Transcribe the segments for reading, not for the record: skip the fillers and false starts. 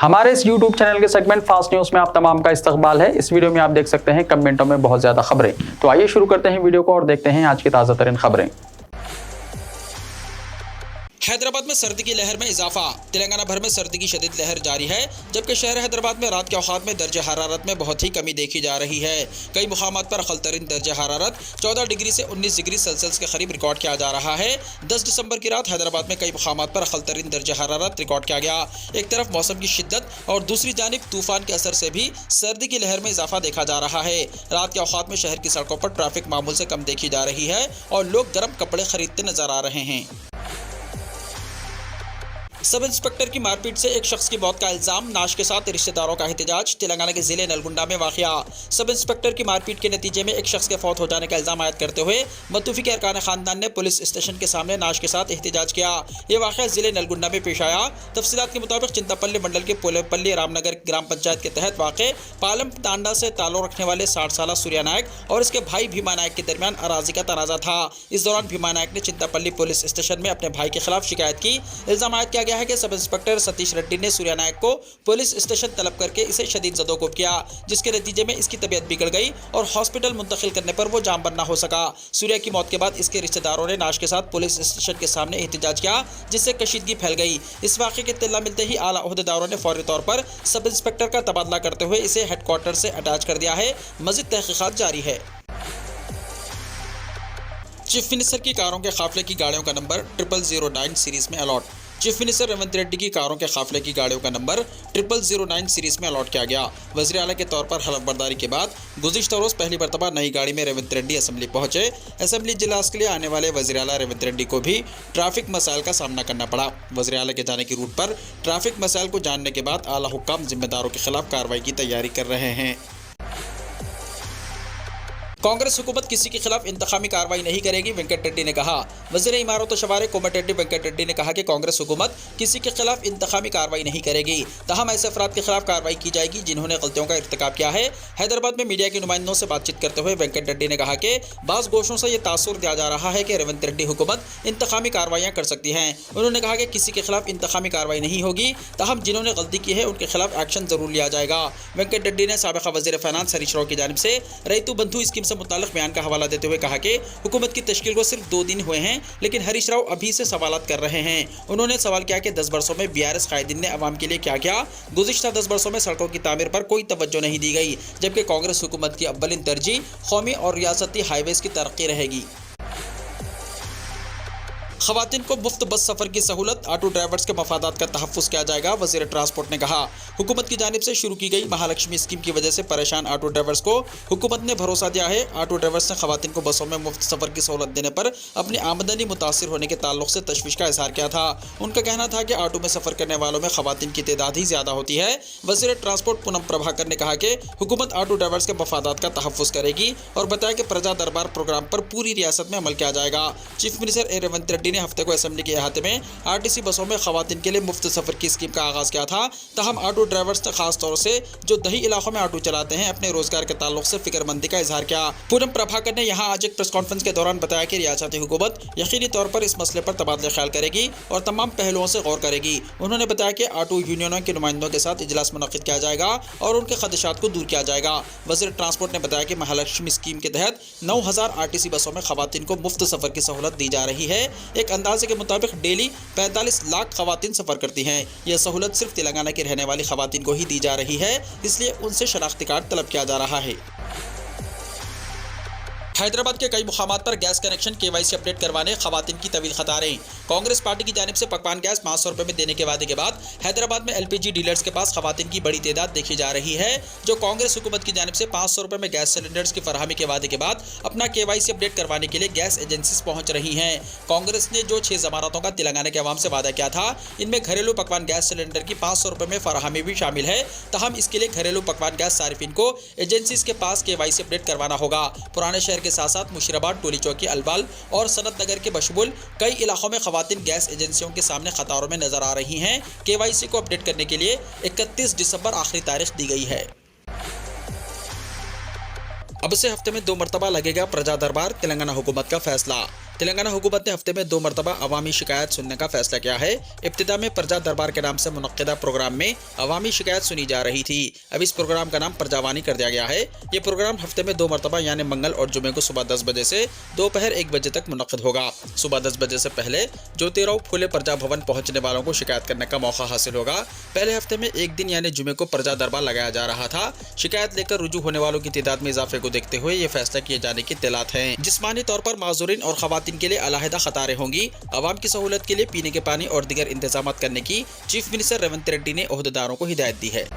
हमारे इस YouTube channel के सेगमेंट फास्ट न्यूज में आप तमाम का इस्तकबाल है। इस वीडियो में आप देख सकते हैं कमेंटों में बहुत ज्यादा खबरें। तो आइए शुरू करते हैं वीडियो को और देखते हैं आज की ताजा तरीन खबरें। हैदराबाद में सर्दी की लहर में इजाफा। तेलंगाना भर में सर्दी की शदीद लहर जारी है, जबकि शहर हैदराबाद में रात के औकात में दर्जे हरारत में बहुत ही कमी देखी जा रही है। कई मुकामात पर अक़लतरीन दर्जे हरारत 14 डिग्री से 19 डिग्री सेल्सियस के करीब रिकॉर्ड किया जा रहा है। 10 दिसंबर की रात हैदराबाद में कई मुकामात पर अक़लतरीन दर्जे हरारत रिकॉर्ड किया गया। एक तरफ मौसम की शिद्दत और दूसरी जानिब तूफान के असर से भी सर्दी की लहर में इजाफा देखा जा रहा है। रात के औकात में शहर की सड़कों पर ट्रैफिक मामूल से कम देखी जा रही है और लोग गर्म कपड़े खरीदते नजर आ रहे हैं। सब इंस्पेक्टर की मारपीट से एक शख्स की मौत का इल्जाम, नाश के साथ रिश्तेदारों का एहतजाज। तेलंगाना के जिले नलगुंडा में वाक़या सब इंस्पेक्टर की मारपीट के नतीजे में एक शख्स के फौत हो जाने का इल्जाम आयद करते हुए मतूफी के अरकान खानदान ने पुलिस स्टेशन के सामने नाश के साथ एहतजाज किया। ये वाक़या जिले नलगुंडा में पेश आया। तफसीलात के मुताबिक चिंतापल्ली मंडल के पोलेपल्ली रामनगर ग्राम पंचायत के तहत वाक़ पालम टांडा से ताल्लुक़ रखने वाले 60 साल सूर्या नायक और इसके भाई भीमा नायक के दरमियान अराजी का तनाज़ा था। इस दौरान भीमा नायक ने चिंतापल्ली पुलिस स्टेशन में अपने भाई के खिलाफ शिकायत की। इल्जाम आयद किया गया है कि सब इंस्पेक्टर सतीश रेड्डी ने सूर्या नायक को पुलिस स्टेशन तलब करके इसे शदीद ज़दोकोब किया, जिसके नतीजे में इसकी तबीयत बिगड़ गई और हॉस्पिटल मुंतकिल करने पर वो जामबंद न हो सका। सूर्या की मौत के बाद इसके रिश्तेदारों ने नाश के साथ पुलिस स्टेशन के सामने एहतजाज किया, जिससे कशीदगी फैल गई। इस वाक़े की इत्तला मिलते ही आला ओहदेदारों ने फौरी तौर पर सब इंस्पेक्टर का तबादला करते हुए इसे हेडक्वार्टर से अटैच कर दिया है। मज़ीद तहक़ीक़ात जारी है। चीफ मिनिस्टर की कारों के काफिले की गाड़ियों का नंबर 0009 सीरीज में अलॉट। चीफ मिनिस्टर रेवंत रेड्डी की कारों के काफिले की गाड़ियों का नंबर 0009 सीरीज में अलॉट किया गया। वज़ीर आला के तौर पर हलफबरदारी के बाद गुज़िश्ता रोज़ पहली मरतबा नई गाड़ी में रेवंत रेड्डी असम्बली पहुंचे। असम्बली इजलास के लिए आने वाले वज़ीर आला रेवंत रेड्डी को भी ट्रैफिक मसाइल का सामना करना पड़ा। वज़ीर आला के जाने की रूट पर ट्रैफिक मसाइल को जानने के बाद आला हुक्काम जिम्मेदारों के खिलाफ कार्रवाई की तैयारी कर रहे हैं। कांग्रेस हुकूमत किसी के खिलाफ इंतकामी कार्रवाई नहीं करेगी, वेंकट रेड्डी ने कहा। वज़ीर इमारत व शवारे कोमटिरेड्डी वेंकट रेड्डी ने कहा कि कांग्रेस हुकूमत किसी के खिलाफ इंतकामी कार्रवाई नहीं करेगी, तहम ऐसे अफराद के खिलाफ कार्रवाई की जाएगी जिन्होंने गलतियों का इर्तिकाब किया है। हैदराबाद में मीडिया के नुमाइंदों से बातचीत करते हुए वेंकट रेड्डी ने कहा कि बाज़ गोशों से यह तासुर दिया जा रहा है कि रेवंत रेड्डी हुकूमत इंतकामी कार्रवाइयाँ कर सकती हैं। उन्होंने कहा कि किसी के खिलाफ इंतकामी कार्रवाई नहीं होगी, तहम जिन्होंने गलती की है उनके खिलाफ एक्शन जरूर लिया जाएगा। वेंकट रेड्डी ने साबिक़ा वज़ीर फाइनेंस हरीश राव की जानिब से रईतु बंधु स्कीम से मुताल्लिक़ बयान का हवाला देते हुए कहा कि हुकूमत की तश्कील को सिर्फ 2 दिन हुए हैं, लेकिन हरीश राव अभी से सवालात कर रहे हैं। उन्होंने सवाल किया कि 10 वर्षों में बीआरएस कायदीन ने अवाम के लिए क्या किया। गुज़िश्ता 10 वर्षों में सड़कों की तामीर पर कोई तवज्जो नहीं दी गई, जबकि कांग्रेस हुकूमत की अव्वलिन तरजीह कौमी और रियासती हाईवेज की तरक्की रहेगी। ख़वातीन को मुफ्त बस सफ़र की सहूलत, ऑटो ड्राइवर्स के मफादात का तहफ़्फ़ुज़ किया जाएगा। वज़ीर ट्रांसपोर्ट ने कहा, हुकूमत की जानिब से शुरू की गई महालक्ष्मी स्कीम की वजह से परेशान ऑटो ड्राइवर्स को हुकूमत ने भरोसा दिया है। ऑटो ड्राइवर्स ने ख़वातीन को बसों में मुफ्त सफ़र की सहूलत देने पर अपनी आमदनी मुतासिर होने के ताल्लुक़ से तशवीश का इज़हार किया था। उनका कहना था कि ऑटो में सफ़र करने वालों में ख़वातीन की तादाद ही ज़्यादा होती है। वज़ीर ट्रांसपोर्ट पूनम प्रभाकर ने कहा कि हुकूमत ऑटो ड्राइवर्स के मफादात का तहफ़्फ़ुज़ करेगी और बताया कि प्रजा दरबार प्रोग्राम पर पूरी रियासत में अमल किया जाएगा। चीफ मिनिस्टर रेवंत रेड्डी ने हफ्ते को असम्बली अहाते में आरटीसी बसों में खवातीन के लिए मुफ्त सफर की स्कीम का आगाज किया था। तहम ऑटो ड्राइवर्स ने खास तौर से जो दही इलाकों में ऑटो चलाते हैं अपने रोजगार के ताल्लुक से फिक्रमंदी का इजहार किया। पूनम प्रभाकर ने यहां आज एक प्रेस कॉन्फ्रेंस के दौरान बताया कि रियासती हुकूमत यकीनी तौर पर इस मसले पर तबादला ख्याल करेगी और तमाम पहलुओं से गौर करेगी। उन्होंने बताया कि ऑटो यूनियनों के नुमाइंदों के साथ इजलास मुनक्किद किया जाएगा और उनके खदशात को दूर किया जाएगा। वज़ीर ट्रांसपोर्ट ने बताया कि महालक्ष्मी स्कीम के तहत 9000 आरटीसी बसों में खवातीन को मुफ्त सफर की सहूलत दी जा रही है। एक अंदाजे के मुताबिक डेली 45 लाख खवातीन सफ़र करती हैं। यह सहूलत सिर्फ तेलंगाना की रहने वाली खवातीन को ही दी जा रही है, इसलिए उनसे शनाख्ती कार्ड तलब किया जा रहा है। हैदराबाद के कई मुकामात पर गैस कनेक्शन केवाईसी अपडेट करवाने खवातीन की तवील कतारें। कांग्रेस पार्टी की जानिब से पकवान गैस 500 रुपये में देने के वादे के बाद हैदराबाद में एलपीजी डीलर्स के पास खवातीन की बड़ी तादाद देखी जा रही है, जो कांग्रेस हुकूमत की जानिब से 500 रुपये में गैस सिलेंडर्स की फरहमी के वादे के बाद अपना केवाईसी अपडेट करवाने के लिए गैस एजेंसीज पहुंच रही हैं। कांग्रेस ने जो 6 जमानतों का तेलंगाना के अवाम से वादा किया था, इनमें घरेलू पकवान गैस सिलेंडर की 500 रुपये में फरहमी भी शामिल है। तहम इसके लिए घरेलू पकवान गैस सारिफिन को एजेंसीज के पास केवाईसी अपडेट करवाना होगा। पुराने शहर के साथ साथ मुशीराबाद, टोली चौकी, अलवाल और सनत नगर के बशमुल कई इलाकों में खवातीन गैस एजेंसियों के सामने कतारों में नजर आ रही हैं। केवाईसी को अपडेट करने के लिए 31 दिसंबर आखिरी तारीख दी गई है। अब से हफ्ते में 2 मरतबा लगेगा प्रजा दरबार, तेलंगाना हुकूमत का फैसला। तेलंगाना हुकूमत ने हफ्ते में 2 मरतबा अवामी शिकायत सुनने का फैसला किया है। इब्तिदा में प्रजा दरबार के नाम से मुनक्किदा प्रोग्राम में अवामी शिकायत सुनी जा रही थी। अब इस प्रोग्राम का नाम प्रजावानी कर दिया गया है। ये प्रोग्राम हफ्ते में 2 मरतबा यानी मंगल और जुमे को सुबह 10 बजे से दोपहर 1 बजे तक मुनक्किद होगा। सुबह 10 बजे से पहले ज्योतिराव फुले प्रजा भवन पहुंचने वालों को शिकायत करने का मौका हासिल होगा। पहले हफ्ते में एक दिन यानी जुमे को प्रजा दरबार लगाया जा रहा था। शिकायत लेकर रुजू होने वालों की तादाद में इजाफे को देखते हुए ये फैसला किए जाने की इत्तलात है। जिस्मानी तौर पर माजूरीन और खवातीन के लिए अलहदा कतारें होंगी। आवाम की सहूलत के लिए पीने के पानी और दीगर इंतजाम करने की चीफ मिनिस्टर रेवंत रेड्डी ने ओहदेदारों को हिदायत दी है।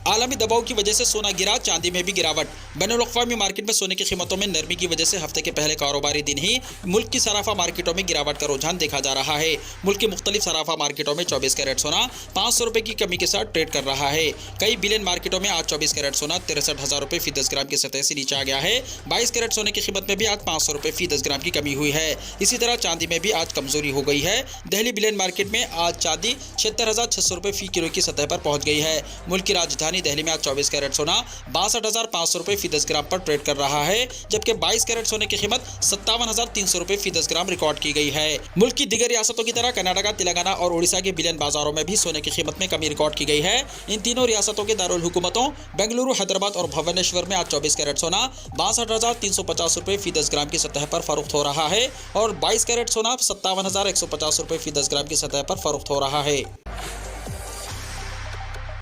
आलमी दबाव की वजह से सोना गिरा, चांदी में भी गिरावट। बैनुल-अक़वामी मार्केट में सोने की कीमतों में नरमी की वजह से हफ्ते के पहले कारोबारी दिन ही मुल्क की सराफा मार्केटों में गिरावट का रुझान देखा जा रहा है। मुल्क की मुख्तलिफ सराफा मार्केटों में 24 कैरेट सोना 500 रुपये की कमी के साथ ट्रेड कर रहा है। कई बिलियन मार्केटों में आज 24 कैरेट सोना 63,000 रुपये फी 10 ग्राम की सतह से नीचे आ गया है। 22 कैरेट सोने की कीमत में भी आज 500 रुपये फी 10 ग्राम की कमी हुई है। इसी तरह चांदी में भी आज कमजोरी हो गई है। दिल्ली बिलियन मार्केट में आज चांदी 76,600 रुपये फी किलो की सतह पर पहुंच गई है। मुल्क की राजधानी दिल्ली में आज 24 कैरेट सोना 62,500 रुपये फी 10 ग्राम पर ट्रेड कर रहा है, जबकि 22 कैरेट सोने की कीमत 57,300 रुपये फी 10 ग्राम रिकॉर्ड की गई है। मुल्क की दीगर रियासतों की तरह कर्नाटका, तेलंगाना और उड़ीसा के बिलियन बाजारों में भी सोने की कीमत में कमी रिकॉर्ड की गई है। इन तीनों रियासतों के दारुल हुकूमतों बेंगलुरु, हैदराबाद और भुवनेश्वर में आज 24 कैरेट सोना 62,350 रुपये फी 10 ग्राम की सतह पर फरोख्त हो रहा है और 22 कैरेट सोना 57,150 रुपये फी 10 ग्राम की सतह पर फरोख्त हो रहा है।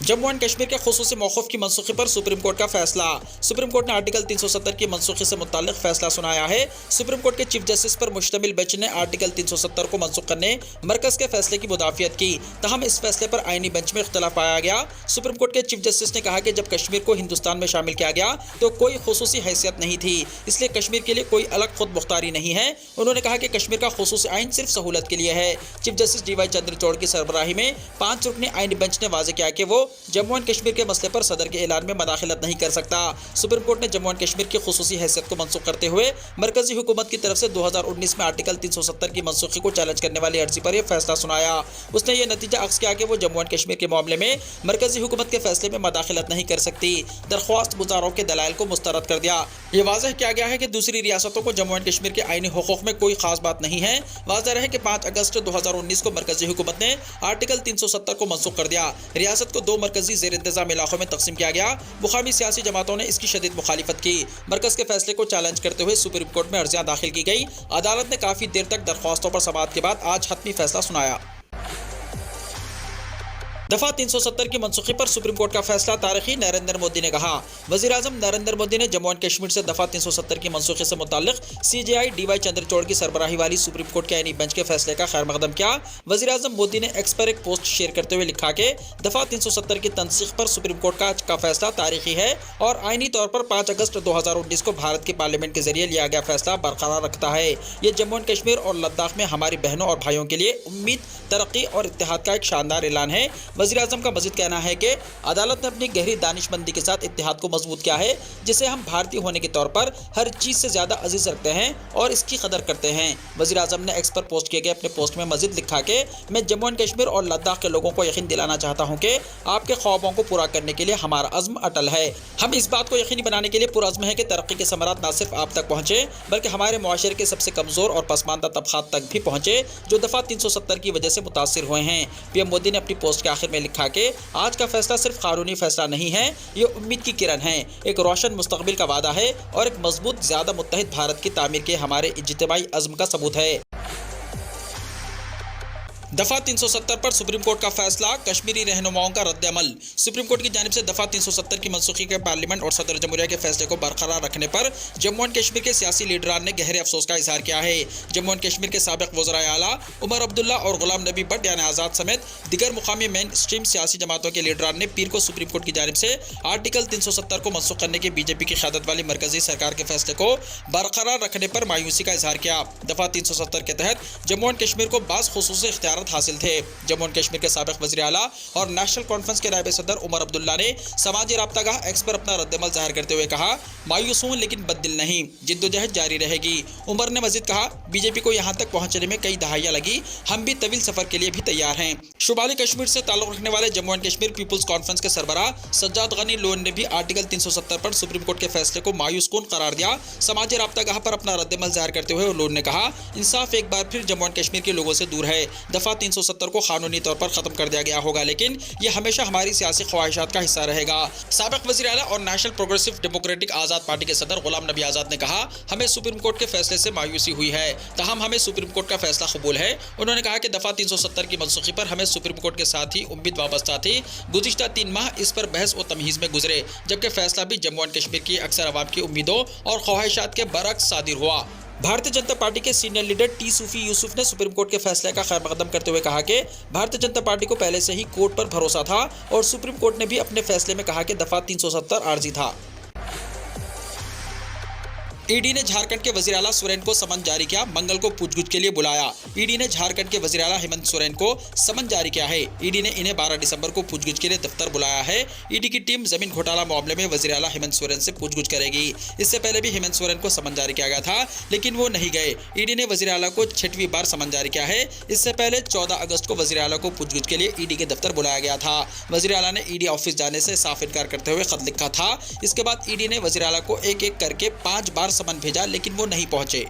जम्मू एंड कश्मीर के खुसूसी मौक़िफ़ की मनसूखी पर सुप्रीम कोर्ट का फैसला। सुप्रीम कोर्ट ने आर्टिकल 370 की मनसूखी से मुताल्लिक़ फैसला सुनाया है। सुप्रीम कोर्ट के चीफ जस्टिस पर मुश्तमिल बेंच ने आर्टिकल 370 को मनसूख करने मरकज़ के फैसले की मुदाफ़ियत की। तहम इस फैसले पर आईनी बेंच में इख्तलाफ पाया गया। सुप्रीम कोर्ट के चीफ जस्टिस ने कहा कि जब कश्मीर को हिंदुस्तान में शामिल किया गया तो कोई खुसूसी हैसियत नहीं थी, इसलिए कश्मीर के लिए कोई अलग खुद मुख्तारी नहीं है। उन्होंने कहा कि कश्मीर का खुसूसी आइन सिर्फ सहूलत के लिए है। चीफ जस्टिस DY चंद्रचूड़ की सरबराही में 5 रुकनी आईनी बेंच ने वाज़ेह किया कि वो जम्मू एंड कश्मीर के मसले पर सदर के ऐलान में मदाखलत नहीं कर सकता। सुप्रीम कोर्ट ने जम्मू एंड कश्मीर की खुसूसी हैसियत को मनसूख करते हुए मरकजी हुकूमत की तरफ से 2019 में आर्टिकल 370 की मनसूखी को चैलेंज करने वाली अर्जी पर यह फैसला सुनाया। उसने ये नतीजा अक्स किया कि वो जम्मू एंड कश्मीर के मामले में मरकजी हुकूमत के फैसले में मदाखलत नहीं कर सकती। दरख्वास्त गुजारों के दलाइल को मुस्तरद कर दिया। ये वाज़ेह किया गया है कि दूसरी रियासतों को जम्मू एंड कश्मीर के आईनी हुकूक में कोई खास बात नहीं है। वाज़ेह रहे कि 5 अगस्त 2019 को मरकजी हुकूमत ने आर्टिकल 370 को मनसूख कर दिया। रियासत को 2 मरकजी ज़ेर इंतज़ाम इलाकों में तकसीम किया गया। मुकामी सियासी जमातों ने इसकी शदीद मुखालिफत की। मरकज़ के फैसले को चैलेंज करते हुए सुप्रीम कोर्ट में अर्जियां दाखिल की गई। अदालत ने काफ़ी देर तक दरख्वास्तों पर समाअत के बाद आज हतमी फैसला सुनाया। दफ़ा 370 की मनसूखी पर सुप्रीम कोर्ट का फैसला तारीखी। नरेंद्र मोदी ने कहा। वज़ीर आज़म नरेंद्र मोदी ने जम्मू एंड कश्मीर से दफ़ा 370 की मनसूखी से मुताल्लिक़ CJI DY चंद्रचूड़ की सरबराही वाली सुप्रीम कोर्ट के आईनी बेंच के फैसले का खैर मकदम किया। वज़ीर आज़म मोदी ने एक्स पर एक पोस्ट शेयर करते हुए लिखा कि दफ़ा 370 की तनसीख पर सुप्रीम कोर्ट का फैसला तारीखी है और आईनी तौर पर 5 अगस्त 2019 को भारत की पार्लियामेंट के जरिए लिया गया फैसला बरकरार रखता है। ये जम्मू एंड कश्मीर और लद्दाख में हमारी बहनों और भाइयों के लिए उम्मीद, तरक्की और इत्तेहाद का एक शानदार ऐलान है। वज़ीर आज़म का मज़ीद कहना है कि अदालत ने अपनी गहरी दानिशमंदी के साथ इत्तेहाद को मजबूत किया है, जिसे हम भारतीय होने के तौर पर हर चीज़ से ज़्यादा अजीज़ रखते हैं और इसकी कदर करते हैं। वज़ीर आज़म ने एक्स पर पोस्ट किए गए अपने पोस्ट में मज़ीद लिखा कि मैं जम्मू एंड कश्मीर और लद्दाख के लोगों को यकीन दिलाना चाहता हूँ कि आपके ख्वाबों को पूरा करने के लिए हमारा अज़्म अटल है। हम इस बात को यकीनी बनाने के लिए पुरअज़्म है कि तरक्की के समरात न सिर्फ आप तक पहुँचे बल्कि हमारे मुआशरे के सबसे कमज़ोर और पसमानदा तबक़ात तक भी पहुँचे जो दफ़ा 370 की वजह से मुतासिर हुए हैं। PM मोदी ने अपनी पोस्ट के आखिर में लिखा कि आज का फैसला सिर्फ कानूनी फैसला नहीं है, ये उम्मीद की किरण है, एक रोशन मुस्तकबिल का वादा है और एक मजबूत ज़्यादा मुत्तहिद भारत की तामीर के हमारे इज्तिमाई अज़्म का सबूत है। दफ़ा 370 पर सुप्रीम कोर्ट का फैसला, कश्मीरी रहनुमाओं का रद्द-ए-अमल। सुप्रीम कोर्ट की जानिब से दफ़ा 370 की मनसूखी के पार्लियामेंट और सदर जमहूरिया के फैसले को बरकरार रखने पर जम्मू एंड कश्मीर के सियासी लीडरान ने गहरे अफसोस का इजहार किया है। जम्मू एंड कश्मीर के साबिक़ वज़राए आला उमर अब्दुल्ला और गुलाम नबी भट्ट यानी आज़ाद समेत दिगर मुकामी मेन स्ट्रीम सियासी जमातों के लीडरान ने पीर को सुप्रीम कोर्ट की जानिब से आर्टिकल 370 को मनसूख करने के BJP की क़यादत वाली मरकजी सरकार के फैसले को बरकरार रखने पर मायूसी का इजहार किया। दफ़ा 370 के तहत जम्मू एंड कश्मीर को बाज़ खुसूसी इख्तियारात हासिल थे। जम्मू एंड कश्मीर के साबिक वज़ीर आला और नेशनल कॉन्फ्रेंस के नायब सदर उमर अब्दुल्ला ने समाजी राब्तागाह एक्स पर अपना रद्दमल जाहिर करते हुए कहा, मायूस हूं लेकिन बददिल नहीं, जिद्दोजहद जारी रहेगी। उमर ने मजीद कहा, बीजेपी को यहां तक पहुंचने में कई दहाइयां लगी, हम भी तवील सफर के लिए भी तैयार हैं। शुमाली कश्मीर से ताल्लुक रखने वाले Jammu and Kashmir people's conference के सरबराह सज्जाद गनी लोन ने भी आर्टिकल 370 पर सुप्रीम कोर्ट के फैसले को मायूसकुन करार दिया। समाजी राब्तागाह पर अपना रद्दमल जाहिर करते हुए लोन ने कहा, इंसाफ एक बार फिर जम्मू एंड कश्मीर के लोगों से दूर है। दफा 370 को कानूनी तौर पर खत्म कर दिया गया होगा, लेकिन यह हमेशा हमारी सियासी ख्वाहिशात का हिस्सा रहेगा। साबिक वज़ीर आला और नेशनल प्रोग्रेसिव डेमोक्रेटिक आज़ाद पार्टी के सदर गुलाम नबी आज़ाद ने कहा, हमें सुप्रीम कोर्ट के फैसले से मायूसी हुई है, तहम हमें सुप्रीम कोर्ट का फैसला कबूल है। उन्होंने कहा कि दफा 370 की मनसूखी पर हमें सुप्रीम कोर्ट के साथ ही उम्मीद वाबस्ता थी। गुज़िश्ता 3 माह इस पर बहस और तमहीज़ में गुजरे, जबकि फैसला भी जम्मू एंड कश्मीर की अक्सर अवाम की उम्मीदों और ख्वाहिशात के बरअक्स सादिर हुआ। भारतीय जनता पार्टी के सीनियर लीडर टी सूफी यूसुफ ने सुप्रीम कोर्ट के फैसले का खैर मकदम करते हुए कहा कि भारतीय जनता पार्टी को पहले से ही कोर्ट पर भरोसा था और सुप्रीम कोर्ट ने भी अपने फैसले में कहा कि दफा 370 आर्जी था। ईडी ने झारखंड के वज़ीर आला सोरेन को समन जारी किया, मंगल को पूछगछ के लिए बुलाया। ईडी ने झारखंड के वज़ीर आला हेमंत सोरेन को समन जारी किया है। ईडी ने इन्हें 12 दिसंबर को पूछगछ के लिए दफ्तर बुलाया है। ईडी की टीम जमीन घोटाला मामले में वज़ीर आला हेमंत सोरेन से पूछगछ करेगी। इससे पहले भी हेमंत सोरेन को समन जारी किया गया था, लेकिन वो नहीं गए। ईडी ने वज़ीर आला को 6वीं बार समन जारी किया है। इससे पहले 14 अगस्त को वज़ीर आला को पूछगछ के लिए ईडी के दफ्तर बुलाया गया था। वज़ीर आला ने ईडी ऑफिस जाने से साफ इनकार करते हुए खत लिखा था। इसके बाद ईडी ने वज़ीर आला को एक एक करके 5 बार समन भेजा, लेकिन वो नहीं पहुंचे।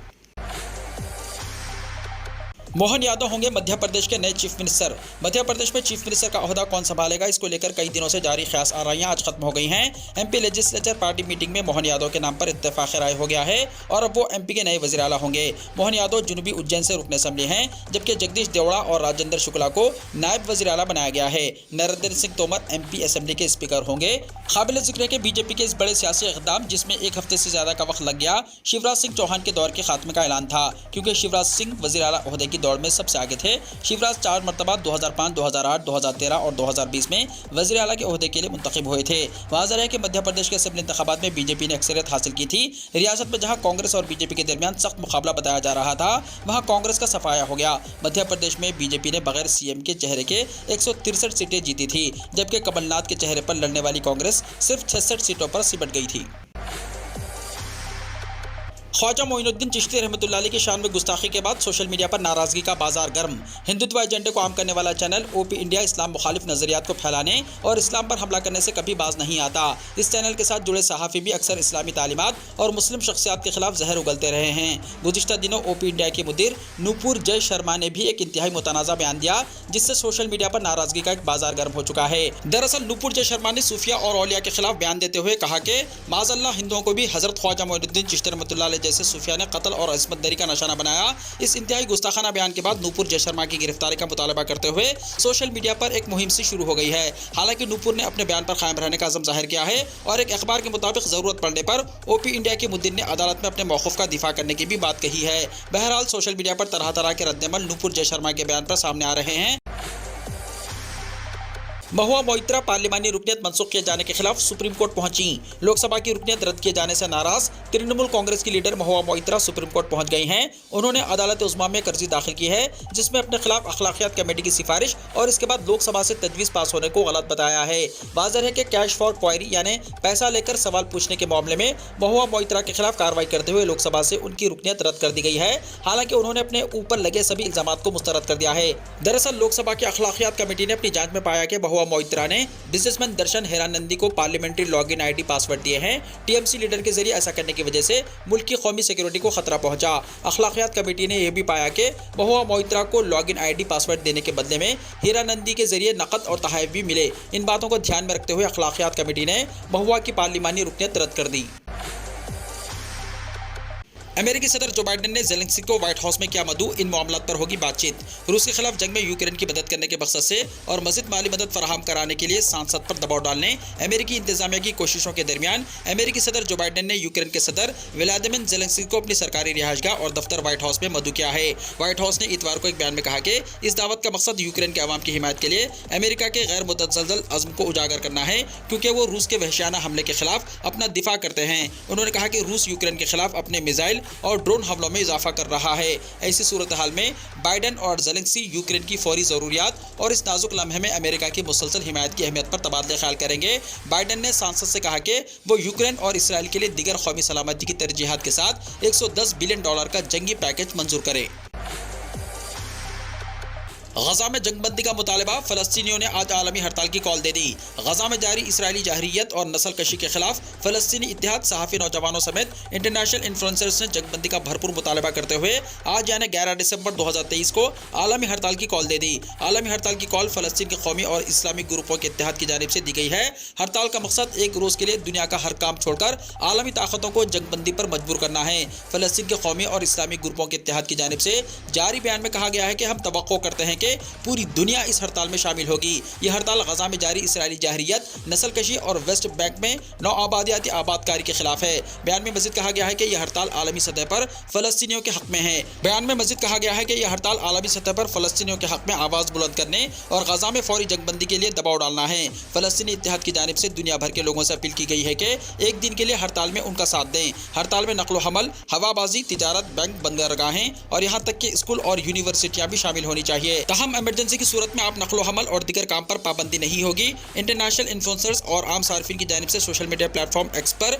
मोहन यादव होंगे मध्य प्रदेश के नए चीफ मिनिस्टर। मध्य प्रदेश में चीफ मिनिस्टर का ओहदा कौन संभालेगा, इसको लेकर कई दिनों से जारी ख्यास आराइयां आज खत्म हो गई हैं। एमपी लेजिस्लेचर पार्टी मीटिंग में मोहन यादव के नाम पर इत्तेफाक राय हो गया है और अब वो एमपी के नए वज़ीर आला होंगे। मोहन यादव जुनूबी उज्जैन से रुकन असेंबली हैं, जबकि जगदीश देवड़ा और राजेंद्र शुक्ला को नायब वज़ीर आला बनाया गया है। नरेंद्र सिंह तोमर एमपी असेंबली के स्पीकर होंगे। काबिल जिक्र है कि बीजेपी के इस बड़े सियासी इक़दाम, जिसमें एक हफ्ते से ज्यादा का वक्त लग गया, शिवराज सिंह चौहान के दौर के खात्मे का ऐलान था, क्योंकि शिवराज सिंह वज़ीर आला ओहदे की दौड़ में सबसे आगे थे। शिवराज 4 मरतबा 2005, 2008, 2013 और 2020 में वज़ीर आला के ओहदे के लिए मुंतखब हुए थे। वाज़ेह है कि मध्य प्रदेश के असेंबली इंतखाबात में बीजेपी ने अक्सरियत हासिल की थी। रियासत में जहां कांग्रेस और बीजेपी के दरमियान सख्त मुकाबला बताया जा रहा था, वहां कांग्रेस का सफाया हो गया। मध्य प्रदेश में बीजेपी ने बगैर सीएम के चेहरे के 163 सीटें जीती थी, जबकि कमलनाथ के चेहरे पर लड़ने वाली कांग्रेस सिर्फ 66 सीटों पर सिमट गई थी। ख्वाजा मोइनुद्दीन चिश्ती रहमतुल्लाह अलैह की शान में गुस्ताखी के बाद सोशल मीडिया पर नाराजगी का बाजार गर्म। हिंदुत्व एजेंडे को आम करने वाला चैनल ओपी इंडिया इस्लाम मुखालिफ नजरियात को फैलाने और इस्लाम पर हमला करने से कभी बाज नहीं आता। इस चैनल के साथ जुड़े सहाफ़ी भी अक्सर इस्लामी तालीमात और मुस्लिम शख्सियात के खिलाफ जहर उगलते रहे हैं। गुज़िश्ता दिनों ओपी इंडिया के मुदीर नूपुर जय शर्मा ने भी एक इंतहाई मुतनाज़ा बयान दिया, जिससे सोशल मीडिया पर नाराजगी का एक बाजार गर्म हो चुका है। दरअसल नूपुर जय शर्मा ने सूफिया और औलिया के खिलाफ बयान देते हुए कहा कि माज़अल्लाह हिंदुओं को भी हज़रत ख्वाजा मोइनुद्दीन चिश्ती रहमतुल्लाह अलैह जैसे सूफिया ने कत्ल और इस्मत दरी का निशाना बनाया। इस इंतहाई गुस्ताखाना बयान के बाद नूपुर जय शर्मा की गिरफ्तारी का मुतालबा करते हुए सोशल मीडिया पर एक मुहिम सी शुरू हो गई है। हालांकि नूपुर ने अपने बयान पर कायम रहने का अज़म जाहिर किया है और एक अखबार के मुताबिक ज़रूरत पड़ने पर ओपी इंडिया के मुद्दिर ने अदालत में अपने मौक़िफ़ का दिफा करने की भी बात कही है। बहरहाल सोशल मीडिया पर तरह तरह के रद्दमल नूपुर जय शर्मा के बयान पर सामने आ रहे हैं। महुआ मोइत्रा पार्लिमानी रुकनियत मनसूख किए जाने के खिलाफ सुप्रीम कोर्ट पहुंची। लोकसभा की रुकनियत रद्द किए जाने से नाराज तृणमूल कांग्रेस की leader Mahua Moitra supreme court पहुंच गई हैं। उन्होंने अदालत उज़्मा में कर्जी दाखिल की है, जिसमें अपने खिलाफ अखलाकियात कमेटी की सिफारिश और इसके बाद लोकसभा से तजवीज़ पास होने को गलत बताया है। वाज़ेह है कि कैश फॉर क्वायरी यानी पैसा लेकर सवाल पूछने के मामले में महुआ मोइत्रा के खिलाफ कार्रवाई करते हुए लोकसभा से उनकी रुकनियत रद्द कर दी गई है। हालांकि उन्होंने अपने ऊपर लगे सभी इल्जामात को मुस्तरद कर दिया है। दरअसल लोकसभा की अखलाकियात कमेटी ने अपनी जांच में पाया कि महुआ मोइत्रा ने बिजनेसमैन दर्शन हेरानंदी को पार्लियामेंट्री लॉगिन आईडी पासवर्ड दिए हैं। टीएमसी लीडर के जरिए ऐसा करने की वजह से मुल्क की कौमी सिक्योरिटी को खतरा पहुंचा। अखलाकियात कमेटी ने यह भी पाया कि महुआ मोइत्रा को लॉगिन आईडी पासवर्ड देने के बदले में हेरानंदी के जरिए नकद और तहफ़ भी मिले। इन बातों को ध्यान में रखते हुए अखलाकियात कमेटी ने महुआ की पार्लिमानी रुकनियत रद्द कर दी। अमेरिकी सदर जो बाइडेन ने ज़ेलेंस्की को व्हाइट हाउस में किया मदऊ, इन मामलों पर होगी बातचीत। रूस के खिलाफ जंग में यूक्रेन की मदद करने के मकसद से और मज़ीद माली मदद फराहम कराने के लिए सांसद पर दबाव डालने अमेरिकी इंतजामिया की कोशिशों के दरमियान अमेरिकी सदर जो बाइडेन ने यूक्रेन के सदर व्लादिमीर ज़ेलेंस्की को अपनी सरकारी रिहाइशगाह और दफ्तर व्हाइट हाउस में मदऊ किया है। व्हाइट हाउस ने इतवार को एक बयान में कहा कि इस दावत का मकसद यूक्रेन के अवाम की हिमायत के लिए अमेरिका के गैर मुतज़लज़ल अज़्म को उजागर करना है, क्योंकि वो रूस के वहशियाना हमले के खिलाफ अपना दिफा करते हैं। उन्होंने कहा कि रूस यूक्रेन के खिलाफ अपने मिसाइल मिसाइल और ड्रोन हमलों में इजाफा कर रहा है। ऐसी सूरत हाल में बाइडेन और ज़ेलेंस्की यूक्रेन की फौरी जरूरियात और इस नाजुक लम्हे में अमेरिका की मुसलसल हिमायत की अहमियत पर तबादले ख्याल करेंगे। बाइडेन ने सांसद से कहा कि वो यूक्रेन और इसराइल के लिए दीगर कौमी सलामती की तरजीहात के साथ $110 बिलियन का जंगी पैकेज मंजूर करे। गजा में जंगबंदी का मुतालबा, फलस्तीनियों ने आज आलमी हड़ताल की कॉल दे दी। गजा में जारी इसराइली जहरीत और नस्ल कशी के खिलाफ फलस्तीनी इत्तेहाद, सहाफ़ी, नौजवानों समेत इंटरनेशनल इन्फ्लुएंसर्स ने जंगबंदी का भरपूर मुतालबा करते हुए आज यानी 11 दिसंबर 2023 को आलमी हड़ताल की कॉल दे दी। आलमी हड़ताल की कॉल फलस्तीन के कौमी और इस्लामिक ग्रुपों के इत्तेहाद की जानिब से दी गई है। हड़ताल का मकसद एक रोज़ के लिए दुनिया का हर काम छोड़कर आलमी ताकतों को जंगबंदी पर मजबूर करना है। फलस्तीन के कौमी और इस्लामिक ग्रुपों के इत्तेहाद की जानिब से जारी बयान में कहा गया है कि हम तवक्को करते हैं कि पूरी दुनिया इस हड़ताल में शामिल होगी। यह हड़ताल गजा में जारी इसराइली जहरीत, नस्लकशी और वेस्ट बैंक में नौआबादियाती आबादकारी के खिलाफ है। बयान में मजीद कहा गया है कि यह हड़ताल आलमी सतह पर फलस्तीनियों के हक में है। बयान में मजीद कहा गया है कि यह हड़ताल आलमी सतह पर फलस्तीनियों के हक में आवाज़ बुलंद करने और गजा में फौरी जंगबंदी के लिए दबाव डालना है। फलस्तीनी इत्तेहाद की जानिब से दुनिया भर के लोगों से अपील की गई है कि एक दिन के लिए हड़ताल में उनका साथ दें। हड़ताल में नकलो हमल, हवाबाजी, तिजारत, बैंक, बंदरगाहें और यहाँ तक कि स्कूल और यूनिवर्सिटियाँ भी शामिल होनी चाहिए। तहम इमरजेंसी की सूरत में आप नकलो हमल और दीगर काम पर पाबंदी नहीं होगी। इंटरनेशनल इन्फ्लुएंसर्स और आम सार्फिन की जानिब से सोशल मीडिया प्लेटफॉर्म एक्स पर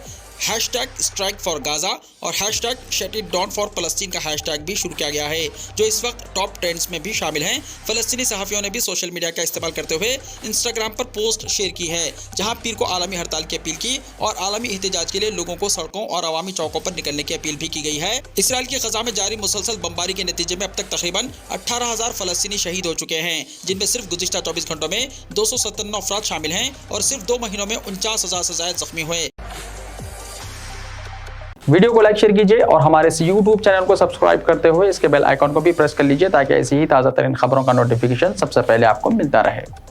#StrikeForGaza और #ShutItDownForPalestine का हैशटैग भी शुरू किया गया है, जो इस वक्त टॉप ट्रेंड्स में भी शामिल हैं। फलस्तीनी सहाफ़ियों ने भी सोशल मीडिया का इस्तेमाल करते हुए इंस्टाग्राम पर पोस्ट शेयर की है, जहां पीर को आलमी हड़ताल की अपील की और आलमी एहतजाज के लिए लोगों को सड़कों और अवामी चौकों पर निकलने की अपील भी की गई है। इसराइल की गजा में जारी मुसलसल बमबारी के नतीजे में अब तक तकरीबन 18,000 फलस्तीनी शहीद हो चुके हैं, जिनमें सिर्फ गुज़िश्ता 24 घंटों में 257 अफराद शामिल हैं और सिर्फ 2 महीनों में 49,000 से ज़ायद जख्मी हुए। वीडियो को लाइक शेयर कीजिए और हमारे इस YouTube चैनल को सब्सक्राइब करते हुए इसके बेल आइकॉन को भी प्रेस कर लीजिए ताकि ऐसी ही ताज़ा तरीन खबरों का नोटिफिकेशन सबसे पहले आपको मिलता रहे।